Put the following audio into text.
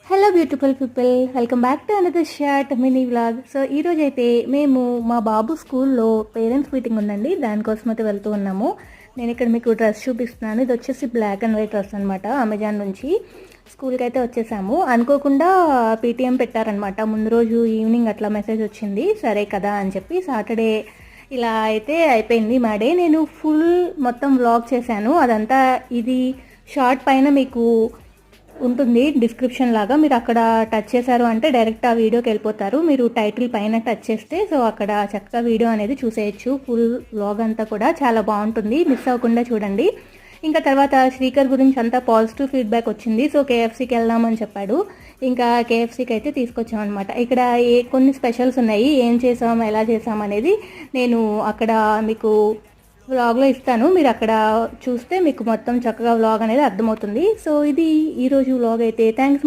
Hello beautiful people, welcome back to another short mini vlog. So ఈరోజు అయితే మేము మా బాబు స్కూల్లో పేరెంట్స్ మీటింగ్ ఉందండి, దానికోసం అయితే వెళ్తూ ఉన్నాము. నేను ఇక్కడ మీకు డ్రెస్ చూపిస్తున్నాను. ఇది వచ్చేసి బ్లాక్ అండ్ వైట్ డ్రెస్ అనమాట. అమెజాన్ నుంచి స్కూల్కి అయితే వచ్చేసాము. అనుకోకుండా పీటీఎం పెట్టారనమాట. ముందు రోజు ఈవినింగ్ అట్లా మెసేజ్ వచ్చింది, సరే కదా అని చెప్పి సాటర్డే ఇలా అయితే అయిపోయింది మా డే. నేను ఫుల్ మొత్తం వ్లాగ్ చేశాను అదంతా. ఇది షార్ట్ పైన మీకు ఉంటుంది డిస్క్రిప్షన్ లాగా, మీరు అక్కడ టచ్ చేశారు అంటే డైరెక్ట్ ఆ వీడియోకి వెళ్ళిపోతారు. మీరు టైటిల్ పైన టచ్ చేస్తే సో అక్కడ చక్కగా వీడియో అనేది చూసేయచ్చు. ఫుల్ వ్లాగ్ అంతా కూడా చాలా బాగుంటుంది, మిస్ అవ్వకుండా చూడండి. ఇంకా తర్వాత శ్రీకర్ గురించి అంతా పాజిటివ్ ఫీడ్బ్యాక్ వచ్చింది. సో కేఎఫ్సీకి వెళ్దామని చెప్పాడు. ఇంకా కేఎఫ్సీకి అయితే తీసుకొచ్చాం అనమాట. ఇక్కడ కొన్ని స్పెషల్స్ ఉన్నాయి, ఏం చేసాం ఎలా చేసాం అనేది నేను అక్కడ మీకు వ్లాగ్లో ఇస్తాను. మీరు అక్కడ చూస్తే మీకు మొత్తం చక్కగా వ్లాగ్ అనేది అర్థమవుతుంది. సో ఇది ఈరోజు వ్లాగ్ అయితే. థ్యాంక్స్.